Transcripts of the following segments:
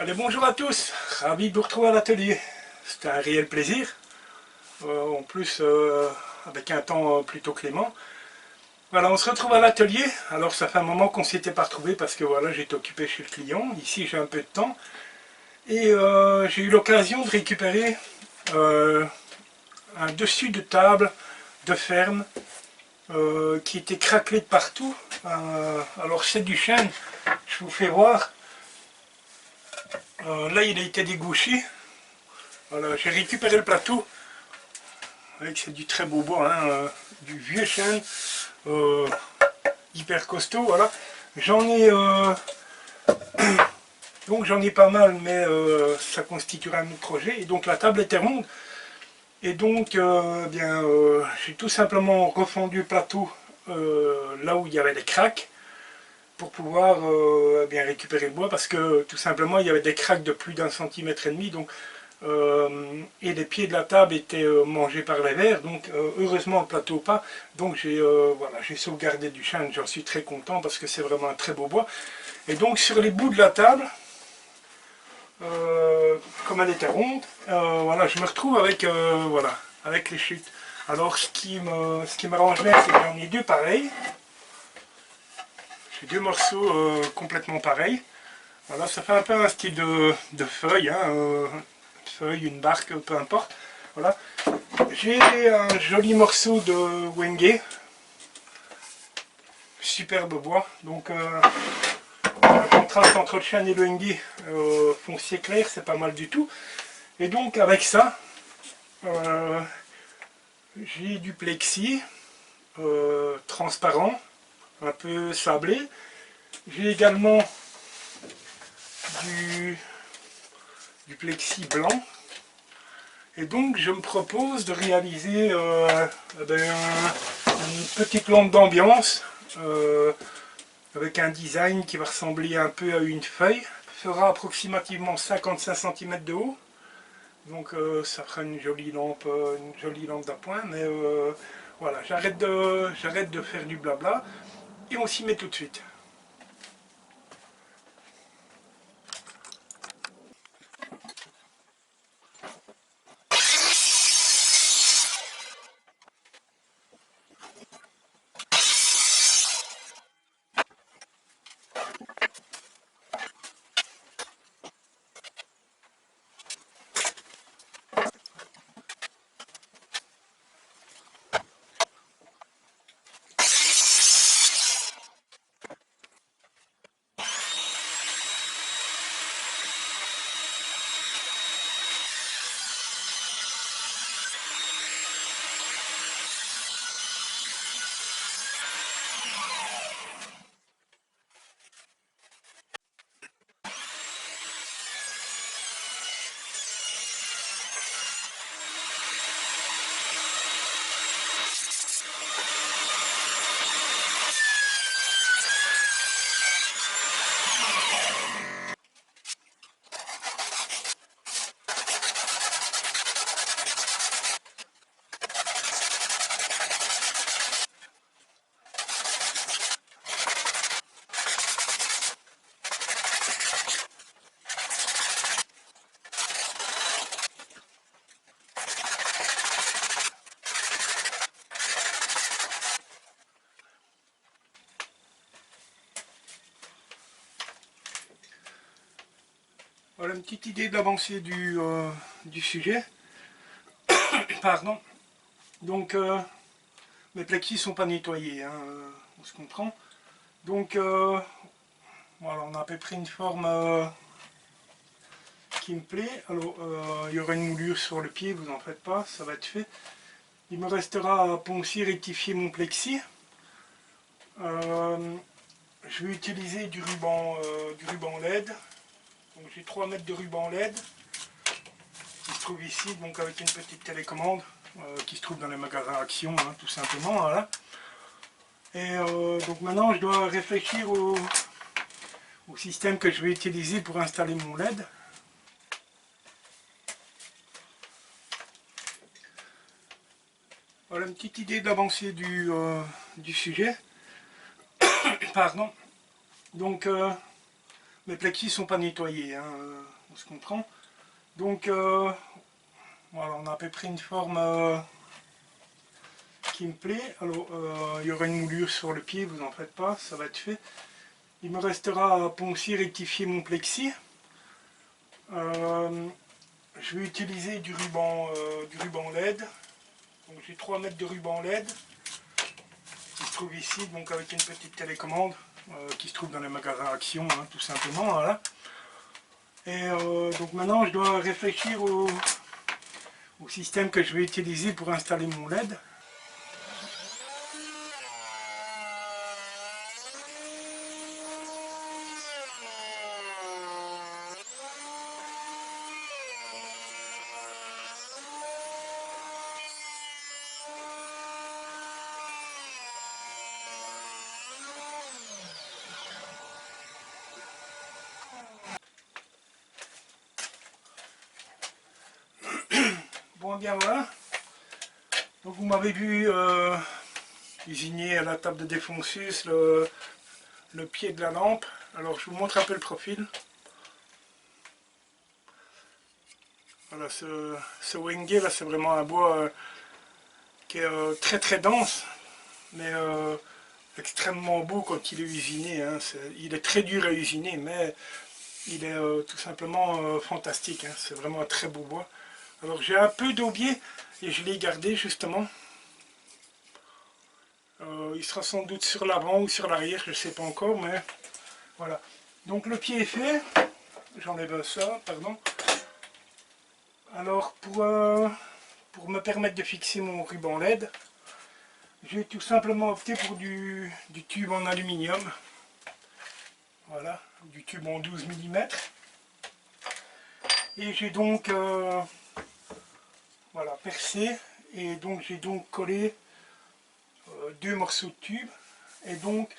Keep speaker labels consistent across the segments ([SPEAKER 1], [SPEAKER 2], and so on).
[SPEAKER 1] Allez, bonjour à tous, ravi de vous retrouver à l'atelier. C'est un réel plaisir, en plus avec un temps plutôt clément. Voilà, on se retrouve à l'atelier. Alors ça fait un moment qu'on ne s'était pas retrouvé parce que voilà, j'étais occupé chez le client. Ici j'ai un peu de temps. Et j'ai eu l'occasion de récupérer un dessus de table de ferme qui était craquelé de partout. Alors c'est du chêne, je vous fais voir. Là il a été dégouché. Voilà, j'ai récupéré le plateau. C'est du très beau bois, hein, du vieux chêne, hyper costaud, voilà. J'en ai donc j'en ai pas mal, mais ça constituera un autre projet. Et donc la table était ronde. Et donc j'ai tout simplement refendu le plateau là où il y avait des craques pour pouvoir bien récupérer le bois, parce que tout simplement il y avait des craques de plus d'1,5 cm. Donc et les pieds de la table étaient mangés par les vers, donc heureusement le plateau pas, donc voilà, j'ai sauvegardé du chêne, j'en suis très content parce que c'est vraiment un très beau bois. Et donc sur les bouts de la table, comme elle était ronde, voilà, je me retrouve avec, voilà, avec les chutes. Alors ce qui m'arrange bien, c'est que j'en ai deux pareils, j'ai deux morceaux complètement pareils. Voilà, ça fait un peu un style de feuille, hein, feuille, une barque, peu importe. Voilà. J'ai un joli morceau de Wenge, superbe bois. Donc le contraste entre le chêne et le Wenge foncier clair, c'est pas mal du tout. Et donc avec ça, j'ai du plexi transparent, un peu sablé. J'ai également du plexi blanc. Et donc je me propose de réaliser une petite lampe d'ambiance avec un design qui va ressembler un peu à une feuille. Ça fera approximativement 55 cm de haut. Donc ça fera une jolie lampe d'appoint. Mais voilà, j'arrête de faire du blabla et on s'y met tout de suite. Voilà une petite idée d'avancée du sujet. Pardon. Donc mes plexis sont pas nettoyés, hein, on se comprend. Donc voilà, on a à peu près une forme qui me plaît. Alors il y aura une moulure sur le pied, vous en faites pas, ça va être fait. Il me restera à poncer, rectifier mon plexi. Je vais utiliser du ruban LED. Donc j'ai 3 mètres de ruban LED qui se trouve ici, donc avec une petite télécommande qui se trouve dans les magasins Action, hein, tout simplement. Voilà. Et donc maintenant je dois réfléchir au système que je vais utiliser pour installer mon LED. Voilà une petite idée d'avancée du sujet. Pardon. Donc mes plexis ne sont pas nettoyés, hein, on se comprend. Donc voilà, on a à peu près une forme qui me plaît. Alors il y aura une moulure sur le pied, vous en faites pas, ça va être fait. Il me restera à poncer, rectifier mon plexi. Je vais utiliser du ruban LED. Donc j'ai 3 mètres de ruban LED qui se trouve ici, donc avec une petite télécommande qui se trouve dans les magasins Action, hein, tout simplement. Voilà. Et donc maintenant je dois réfléchir au système que je vais utiliser pour installer mon LED. Bon, bien voilà. Donc vous m'avez vu usiner à la table de défonceuse le pied de la lampe. Alors je vous montre un peu le profil. Voilà, ce Wenge là, c'est vraiment un bois qui est très très dense, mais extrêmement beau quand il est usiné. Hein. Il est très dur à usiner, mais il est tout simplement fantastique. Hein. C'est vraiment un très beau bois. Alors j'ai un peu d'aubier et je l'ai gardé justement. Il sera sans doute sur l'avant ou sur l'arrière, je ne sais pas encore, mais voilà. Donc le pied est fait. J'enlève ça, pardon. Alors pour me permettre de fixer mon ruban LED, j'ai tout simplement opté pour du tube en aluminium. Voilà, du tube en 12 mm. Et j'ai donc voilà, percé et donc j'ai donc collé 2 morceaux de tube. Et donc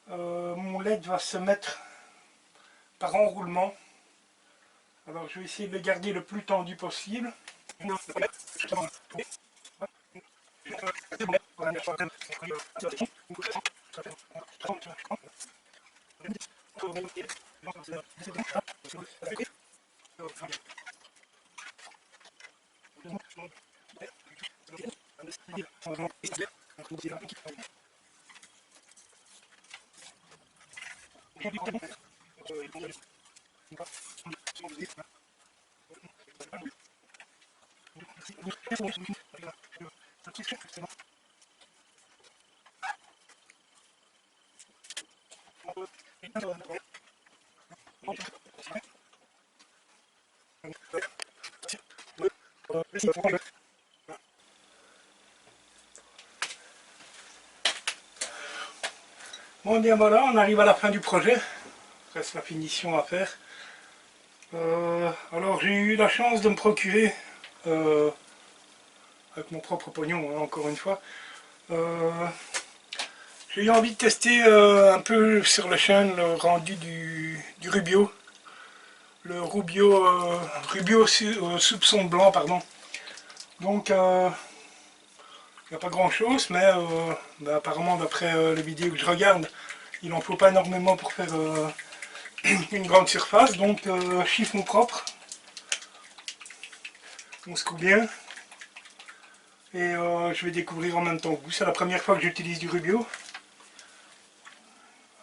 [SPEAKER 1] mon LED va se mettre par enroulement. Alors je vais essayer de le garder le plus tendu possible. Bon, bien voilà, on arrive à la fin du projet. Il reste la finition à faire. Alors j'ai eu la chance de me procurer, avec mon propre pognon, hein, encore une fois, j'ai eu envie de tester un peu sur la chaîne le rendu du Rubio. Le Rubio soupçon blanc, pardon. Donc il n'y a pas grand chose, mais apparemment d'après les vidéos que je regarde, il n'en faut pas énormément pour faire une grande surface. Donc chiffon propre, on secoue bien. Et je vais découvrir en même temps que vous. C'est la première fois que j'utilise du Rubio.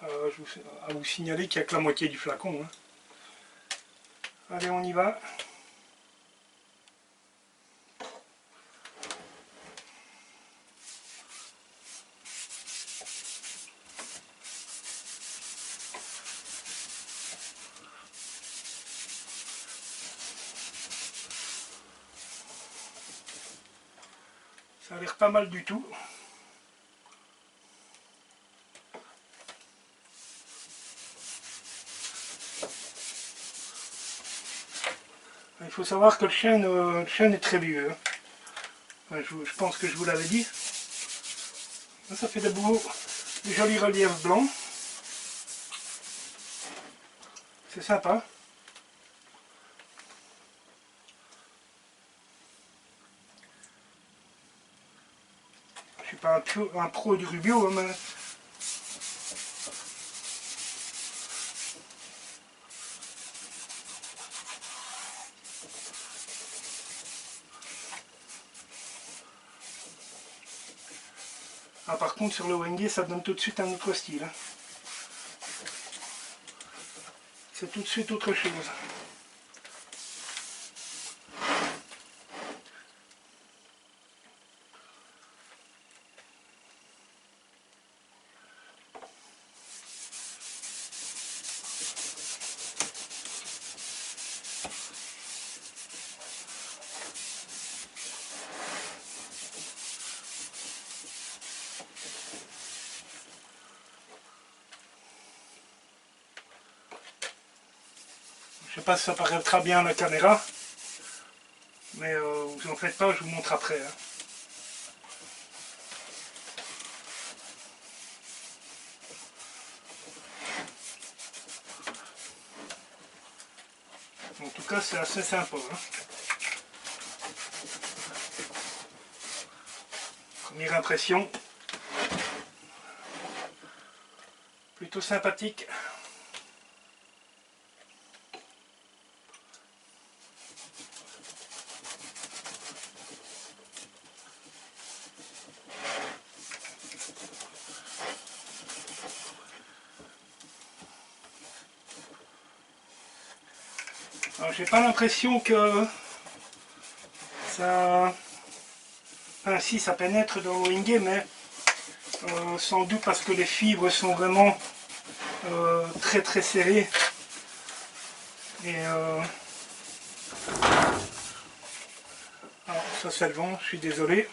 [SPEAKER 1] À vous signaler qu'il n'y a que la moitié du flacon. Hein. Allez, on y va. Ça a l'air pas mal du tout. Il faut savoir que le chêne est très vieux. Hein. Je pense que je vous l'avais dit. Ça fait des jolis reliefs blancs. C'est sympa. Je suis pas un pro du Rubio, hein, mais Ah, par contre sur le Wenge ça donne tout de suite un autre style. Hein. C'est tout de suite autre chose. Je sais pas si ça paraîtra bien à la caméra, mais vous en faites pas, je vous montre après. Hein. En tout cas, c'est assez sympa. Hein. Première impression, plutôt sympathique. J'ai pas l'impression que ça... Enfin si, ça pénètre dans le Wenge, mais sans doute parce que les fibres sont vraiment très très serrées. Et alors, ça c'est le vent, je suis désolé.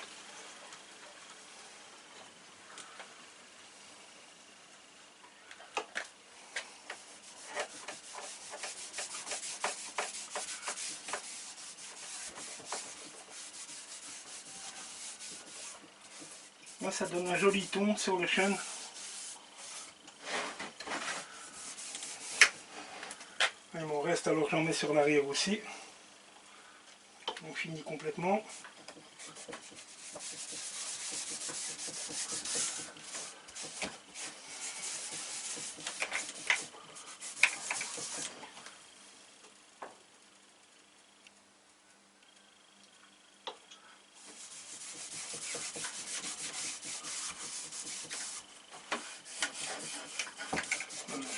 [SPEAKER 1] Moi ça donne un joli ton sur le chêne. Il m'en reste, alors j'en mets sur l'arrière aussi. On finit complètement.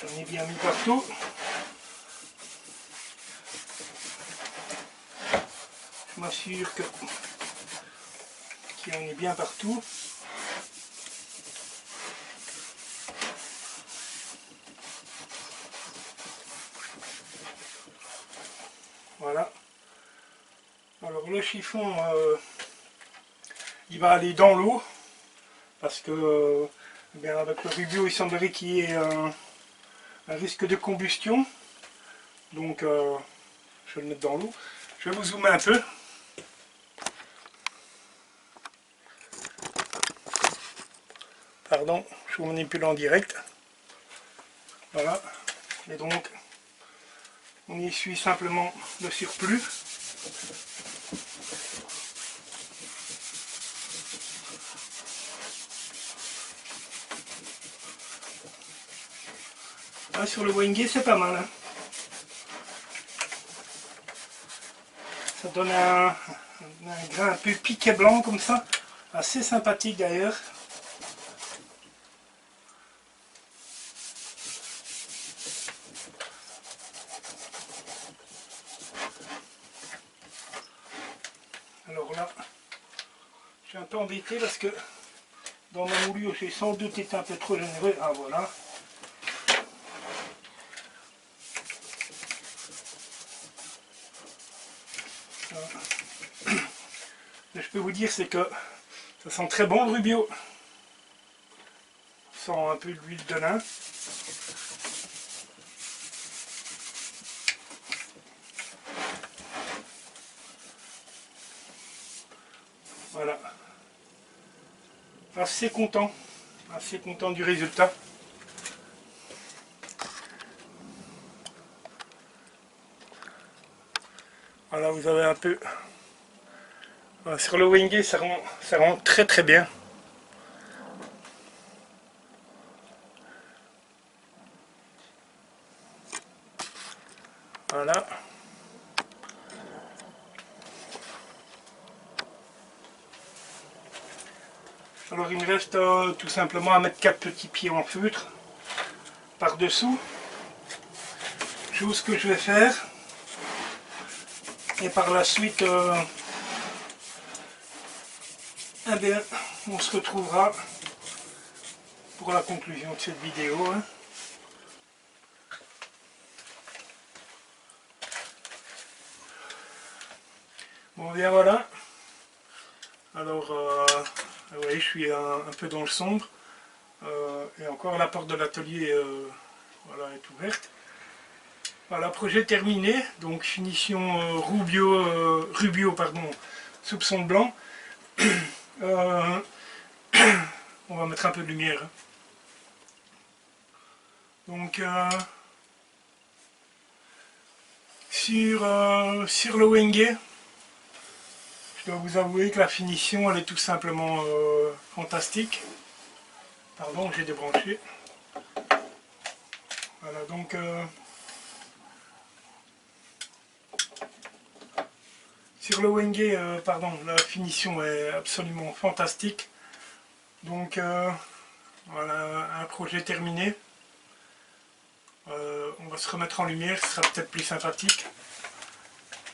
[SPEAKER 1] J'en ai bien mis partout. Je m'assure qu'il y en est bien partout. Voilà. Alors le chiffon, il va aller dans l'eau parce que bien, avec le rubio, il semblerait qu'il y ait un risque de combustion. Donc je vais le mettre dans l'eau. Je vais vous zoomer un peu. Pardon, je vous manipule en direct. Voilà. Et donc, on y essuie simplement le surplus. Là, sur le Wenge, c'est pas mal. Hein. Ça donne un grain un peu piqué blanc comme ça. Assez sympathique d'ailleurs. Alors là, je suis un peu embêté parce que dans ma moulure, j'ai sans doute été un peu trop généreux. Ah voilà. Ce que je peux vous dire, c'est que ça sent très bon le rubio. Ça sent un peu l'huile de lin. Voilà. Assez content du résultat. Voilà, vous avez un peu... Voilà, sur le Wenge, ça rend très très bien. Voilà. Alors il me reste tout simplement à mettre 4 petits pieds en feutre par dessous, chose que je vais faire, et par la suite eh bien, on se retrouvera pour la conclusion de cette vidéo, hein. Bon bien voilà, alors vous voyez, je suis un peu dans le sombre, et encore la porte de l'atelier voilà, est ouverte. Voilà, projet terminé, donc finition Rubio pardon, soupçon blanc. On va mettre un peu de lumière, hein. Donc sur le Wenge, je dois vous avouer que la finition elle est tout simplement fantastique. Pardon, j'ai débranché. Voilà, donc sur le Wenge, pardon, la finition est absolument fantastique. Donc voilà, un projet terminé. On va se remettre en lumière, ce sera peut-être plus sympathique.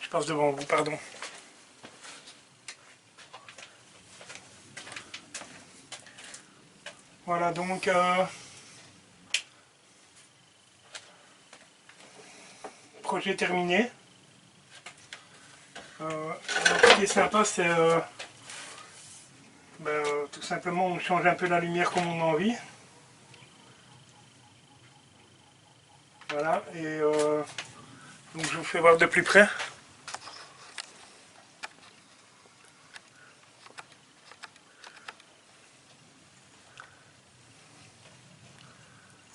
[SPEAKER 1] Je passe devant vous, pardon. Voilà, donc projet terminé. Ce qui est sympa, c'est tout simplement on change un peu la lumière comme on a envie. Voilà, et donc je vous fais voir de plus près.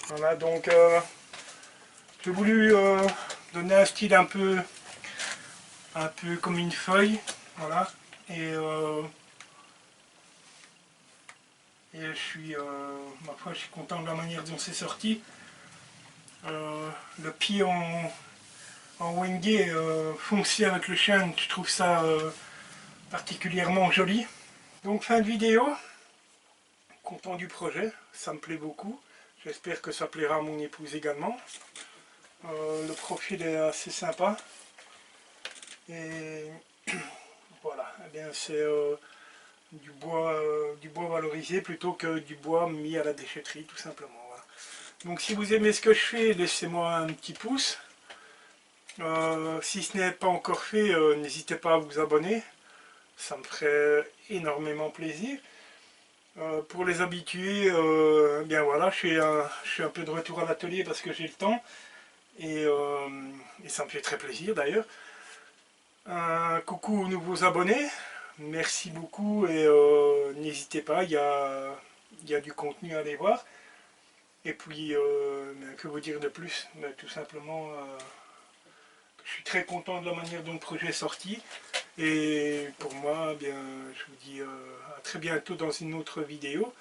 [SPEAKER 1] Voilà, donc j'ai voulu donner un style un peu comme une feuille, voilà, et je suis, ma foi, je suis content de la manière dont c'est sorti. Le pied en Wenge foncé avec le chêne, je trouve ça particulièrement joli. Donc fin de vidéo, content du projet, ça me plaît beaucoup. J'espère que ça plaira à mon épouse également. Le profil est assez sympa. Et voilà, eh bien c'est du bois valorisé plutôt que du bois mis à la déchetterie, tout simplement. Voilà. Donc si vous aimez ce que je fais, laissez-moi un petit pouce. Si ce n'est pas encore fait, n'hésitez pas à vous abonner. Ça me ferait énormément plaisir. Pour les habitués, bien voilà, je suis un peu de retour à l'atelier parce que j'ai le temps. Et ça me fait très plaisir d'ailleurs. Coucou aux nouveaux abonnés, merci beaucoup et n'hésitez pas, il y a du contenu à aller voir. Et puis, que vous dire de plus? Tout simplement, je suis très content de la manière dont le projet est sorti. Et pour moi, bien, je vous dis à très bientôt dans une autre vidéo,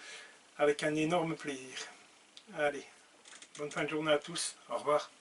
[SPEAKER 1] avec un énorme plaisir. Allez, bonne fin de journée à tous, au revoir.